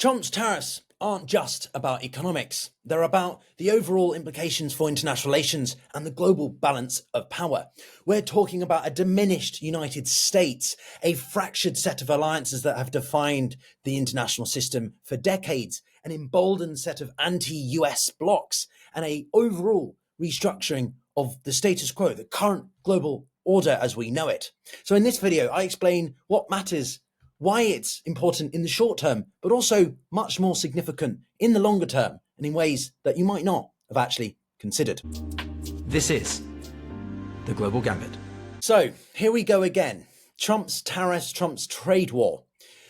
Trump's tariffs aren't just about economics. They're about the overall implications for international relations and the global balance of power. We're talking about a diminished United States, a fractured set of alliances that have defined the international system for decades, an emboldened set of anti-US blocs, and an overall restructuring of the status quo, the current global order as we know it. So in this video, I explain what matters, why it's important in the short term, but also much more significant in the longer term and in ways that you might not have actually considered. This is the Global Gambit. So here we go again. Trump's tariffs, Trump's trade war.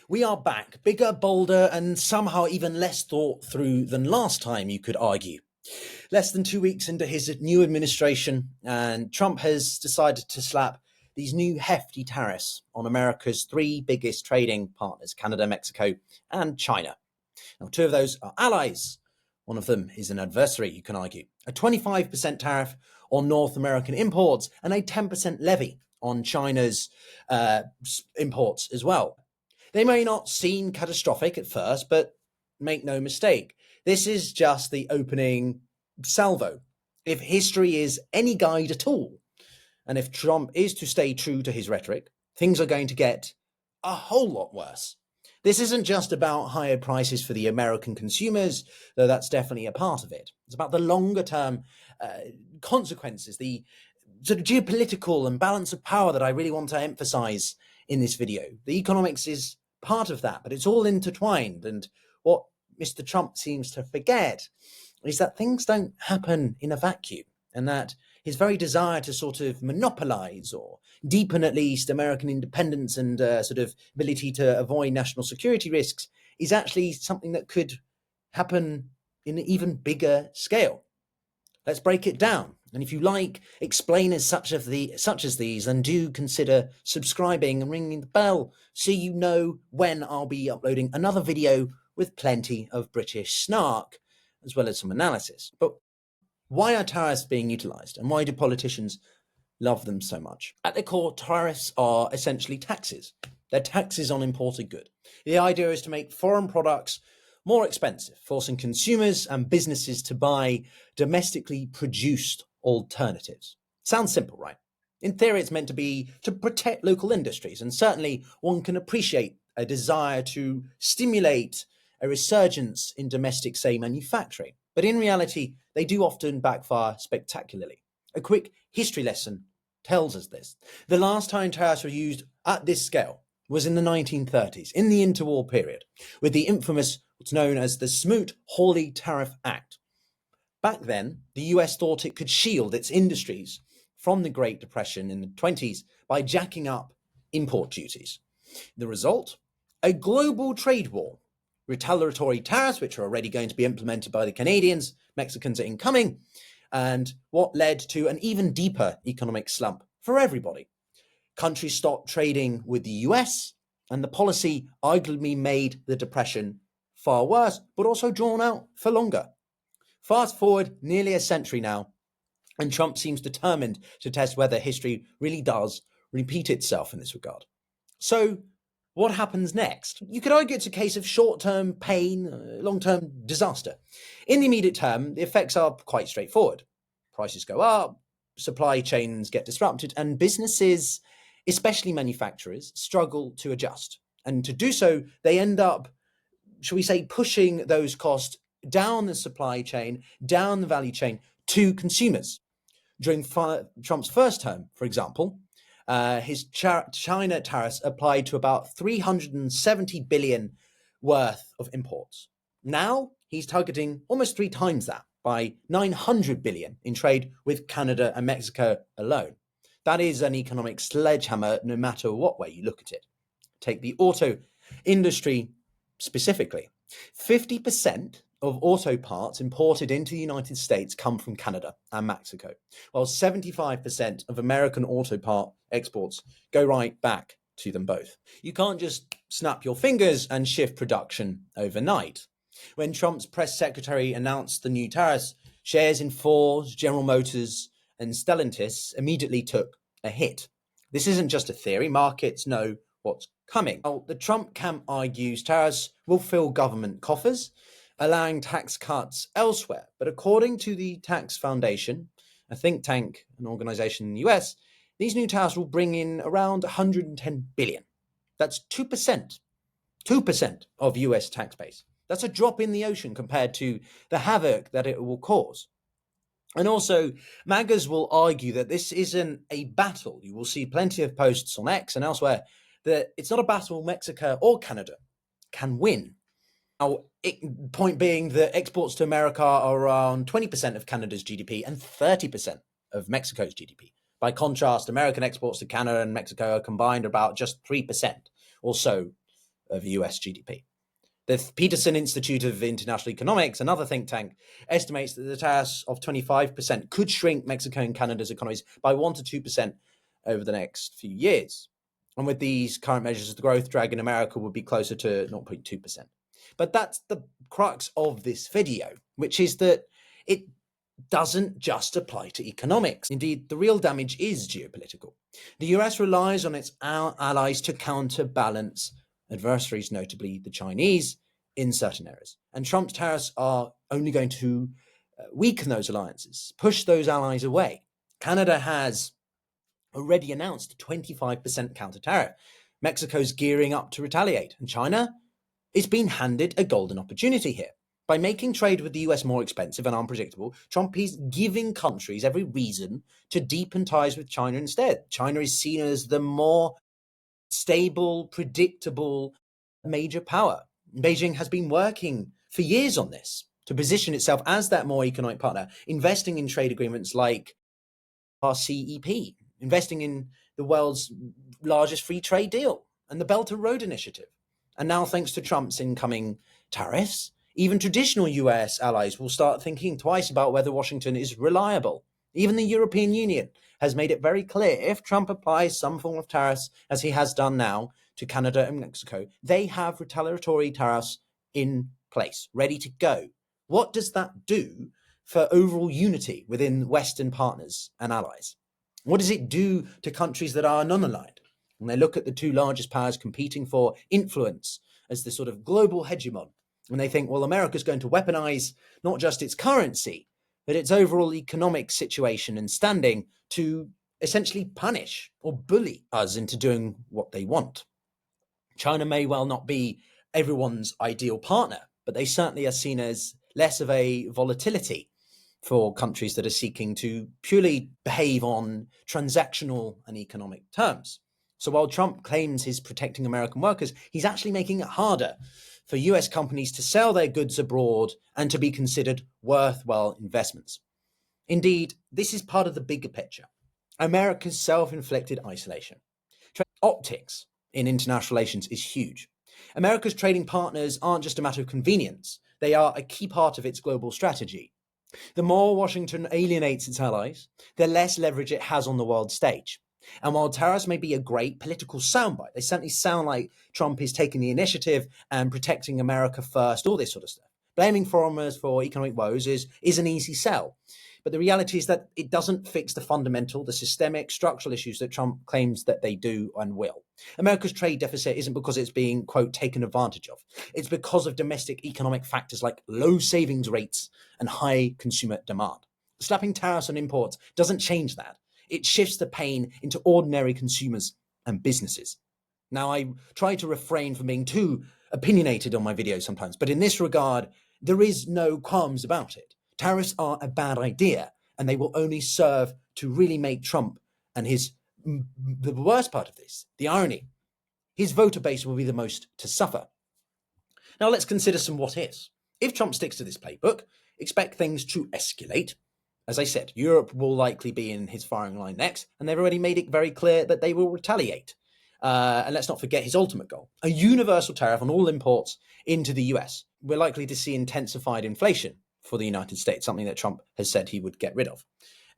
We are back, bigger, bolder, and somehow even less thought through than last time, you could argue. Less than 2 weeks into his new administration, and Trump has decided to slap these new hefty tariffs on America's three biggest trading partners, Canada, Mexico, and China. Now, two of those are allies. One of them is an adversary, you can argue. A 25% tariff on North American imports and a 10% levy on China's imports as well. They may not seem catastrophic at first, but make no mistake, this is just the opening salvo. If history is any guide at all, and if Trump is to stay true to his rhetoric, things are going to get a whole lot worse. This isn't just about higher prices for the American consumers, though that's definitely a part of it. It's about the longer term consequences, the sort of geopolitical and balance of power that I really want to emphasize in this video. The economics is part of that, but it's all intertwined. And what Mr. Trump seems to forget is that things don't happen in a vacuum, and that his very desire to sort of monopolize or deepen at least American independence and sort of ability to avoid national security risks is actually something that could happen in an even bigger scale. Let's break it down. And if you like explainers such as these, then do consider subscribing and ringing the bell so you know when I'll be uploading another video with plenty of British snark, as well as some analysis. But why are tariffs being utilized, and why do politicians love them so much? At their core, tariffs are essentially taxes. They're taxes on imported goods. The idea is to make foreign products more expensive, forcing consumers and businesses to buy domestically produced alternatives. Sounds simple, right? In theory, it's meant to be to protect local industries, and certainly one can appreciate a desire to stimulate a resurgence in domestic, say, manufacturing. But in reality, they do often backfire spectacularly. A quick history lesson tells us this. The last time tariffs were used at this scale was in the 1930s, in the interwar period, with the infamous, what's known as the Smoot-Hawley Tariff Act. Back then, the US thought it could shield its industries from the Great Depression in the 20s by jacking up import duties. The result? A global trade war. Retaliatory tariffs, which are already going to be implemented by the Canadians, Mexicans are incoming, and what led to an even deeper economic slump for everybody. Countries stopped trading with the US, and the policy arguably made the depression far worse, but also drawn out for longer. Fast forward nearly a century now, and Trump seems determined to test whether history really does repeat itself in this regard. So, what happens next? You could argue it's a case of short-term pain, long-term disaster. In the immediate term, the effects are quite straightforward. Prices go up, supply chains get disrupted, and businesses, especially manufacturers, struggle to adjust. And to do so, they end up, shall we say, pushing those costs down the supply chain, down the value chain to consumers. During Trump's first term, for example, his China tariffs applied to about 370 billion worth of imports. Now he's targeting almost 3 times that, by 900 billion in trade with Canada and Mexico alone. That is an economic sledgehammer no matter what way you look at it. Take the auto industry specifically. 50% of auto parts imported into the United States come from Canada and Mexico, while 75% of American auto part exports go right back to them both. You can't just snap your fingers and shift production overnight. When Trump's press secretary announced the new tariffs, shares in Ford, General Motors, and Stellantis immediately took a hit. This isn't just a theory. Markets know what's coming. Well, the Trump camp argues tariffs will fill government coffers, allowing tax cuts elsewhere. But according to the Tax Foundation, a think tank, an organization in the US, these new tariffs will bring in around 110 billion. That's 2% of US tax base. That's a drop in the ocean compared to the havoc that it will cause. And also, MAGAs will argue that this isn't a battle. You will see plenty of posts on X and elsewhere that it's not a battle Mexico or Canada can win. Now, point being that exports to America are around 20% of Canada's GDP and 30% of Mexico's GDP. By contrast, American exports to Canada and Mexico are combined about just 3% or so of US GDP. The Peterson Institute of International Economics, another think tank, estimates that the tariffs of 25% could shrink Mexico and Canada's economies by 1 to 2% over the next few years. And with these current measures, the growth drag in America would be closer to 0.2%. But that's the crux of this video, which is that it doesn't just apply to economics. Indeed, the real damage is geopolitical. The US relies on its allies to counterbalance adversaries, notably the Chinese, in certain areas. And Trump's tariffs are only going to weaken those alliances, push those allies away. Canada has already announced a 25% counter tariff. Mexico's gearing up to retaliate. And China is being handed a golden opportunity here. By making trade with the US more expensive and unpredictable, Trump is giving countries every reason to deepen ties with China instead. China is seen as the more stable, predictable major power. Beijing has been working for years on this to position itself as that more economic partner, investing in trade agreements like our CEP, investing in the world's largest free trade deal and the Belt and Road Initiative. And now, thanks to Trump's incoming tariffs, even traditional US allies will start thinking twice about whether Washington is reliable. Even the European Union has made it very clear if Trump applies some form of tariffs, as he has done now, to Canada and Mexico, they have retaliatory tariffs in place, ready to go. What does that do for overall unity within Western partners and allies? What does it do to countries that are non-aligned? When they look at the two largest powers competing for influence as the sort of global hegemon, and they think, well, America's going to weaponize not just its currency, but its overall economic situation and standing to essentially punish or bully us into doing what they want. China may well not be everyone's ideal partner, but they certainly are seen as less of a volatility for countries that are seeking to purely behave on transactional and economic terms. So while Trump claims he's protecting American workers, he's actually making it harder for US companies to sell their goods abroad and to be considered worthwhile investments. Indeed, this is part of the bigger picture. America's self-inflicted isolation. Optics in international relations is huge. America's trading partners aren't just a matter of convenience. They are a key part of its global strategy. The more Washington alienates its allies, the less leverage it has on the world stage. And while tariffs may be a great political soundbite, they certainly sound like Trump is taking the initiative and protecting America first, all this sort of stuff. Blaming foreigners for economic woes is an easy sell. But the reality is that it doesn't fix the fundamental, the systemic, structural issues that Trump claims that they do and will. America's trade deficit isn't because it's being, quote, taken advantage of. It's because of domestic economic factors like low savings rates and high consumer demand. Slapping tariffs on imports doesn't change that. It shifts the pain into ordinary consumers and businesses. Now, I try to refrain from being too opinionated on my videos sometimes, but in this regard, there is no qualms about it. Tariffs are a bad idea, and they will only serve to really make Trump and the worst part of this, the irony, his voter base will be the most to suffer. Now let's consider some what ifs. If Trump sticks to this playbook, expect things to escalate. As I said, Europe will likely be in his firing line next, and they've already made it very clear that they will retaliate. And let's not forget his ultimate goal, a universal tariff on all imports into the US. We're likely to see intensified inflation for the United States, something that Trump has said he would get rid of.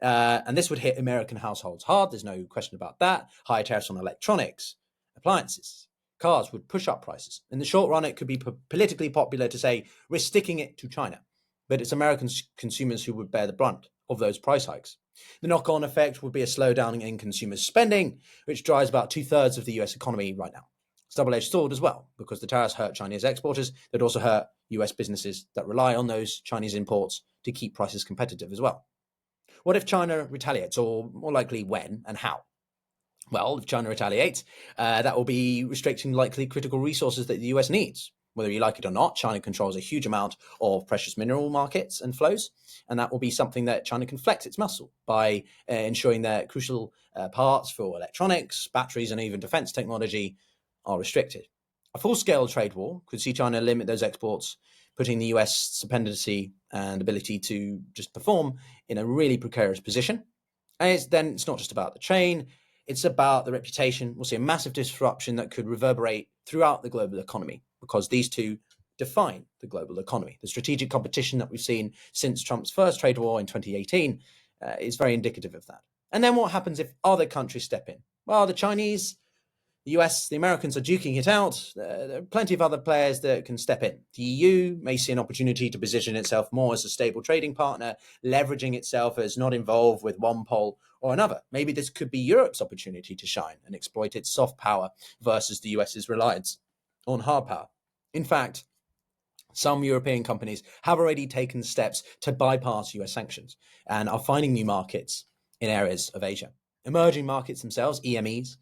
And this would hit American households hard. There's no question about that. Higher tariffs on electronics, appliances, cars would push up prices. In the short run, it could be politically popular to say we're sticking it to China, but it's American consumers who would bear the brunt of those price hikes. The knock-on effect would be a slowdown in consumer spending, which drives about 2/3 of the US economy right now. It's a double-edged sword as well, because the tariffs hurt Chinese exporters, they'd also hurt US businesses that rely on those Chinese imports to keep prices competitive as well. What if China retaliates, or more likely when and how? Well, if China retaliates, that will be restricting likely critical resources that the US needs. Whether you like it or not, China controls a huge amount of precious mineral markets and flows, and that will be something that China can flex its muscle by ensuring that crucial parts for electronics, batteries, and even defense technology are restricted. A full-scale trade war could see China limit those exports, putting the US dependency and ability to just perform in a really precarious position. And it's not just about the chain, it's about the reputation. We'll see a massive disruption that could reverberate throughout the global economy, because these two define the global economy. The strategic competition that we've seen since Trump's first trade war in 2018 is very indicative of that. And then what happens if other countries step in? Well, the Chinese, the US, the Americans are duking it out. There are plenty of other players that can step in. The EU may see an opportunity to position itself more as a stable trading partner, leveraging itself as not involved with one pole or another. Maybe this could be Europe's opportunity to shine and exploit its soft power versus the US's reliance on hard power. In fact, some European companies have already taken steps to bypass US sanctions and are finding new markets in areas of Asia. Emerging markets themselves, EMEs,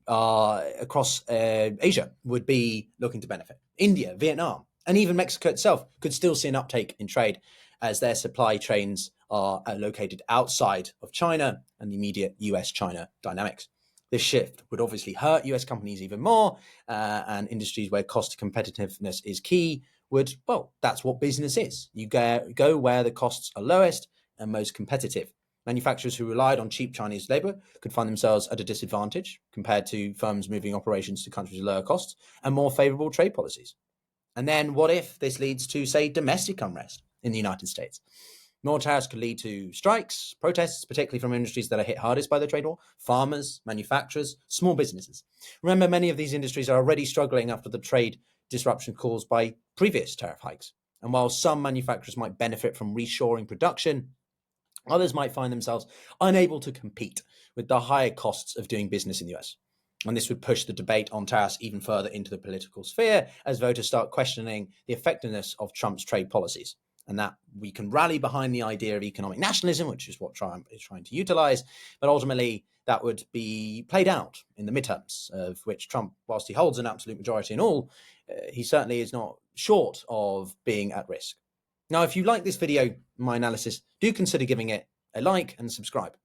across Asia would be looking to benefit. India, Vietnam, and even Mexico itself could still see an uptake in trade as their supply chains are located outside of China and the immediate US-China dynamics. This shift would obviously hurt US companies even more, and industries where cost competitiveness is key would, well, that's what business is. You go where the costs are lowest and most competitive. Manufacturers who relied on cheap Chinese labor could find themselves at a disadvantage compared to firms moving operations to countries with lower costs and more favorable trade policies. And then what if this leads to, say, domestic unrest in the United States? More tariffs could lead to strikes, protests, particularly from industries that are hit hardest by the trade war: farmers, manufacturers, small businesses. Remember, many of these industries are already struggling after the trade disruption caused by previous tariff hikes. And while some manufacturers might benefit from reshoring production, others might find themselves unable to compete with the higher costs of doing business in the US. And this would push the debate on tariffs even further into the political sphere as voters start questioning the effectiveness of Trump's trade policies. And that we can rally behind the idea of economic nationalism, which is what Trump is trying to utilize. But ultimately, that would be played out in the midterms, of which Trump, whilst he holds an absolute majority in all, he certainly is not short of being at risk. Now, if you like this video, my analysis, do consider giving it a like and subscribe.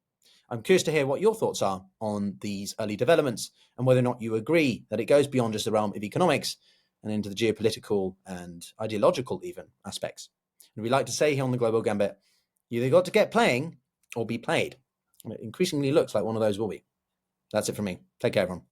I'm curious to hear what your thoughts are on these early developments and whether or not you agree that it goes beyond just the realm of economics and into the geopolitical and ideological even aspects. And we like to say here on the Global Gambit, you either got to get playing or be played. And it increasingly looks like one of those will be. That's it from me. Take care, everyone.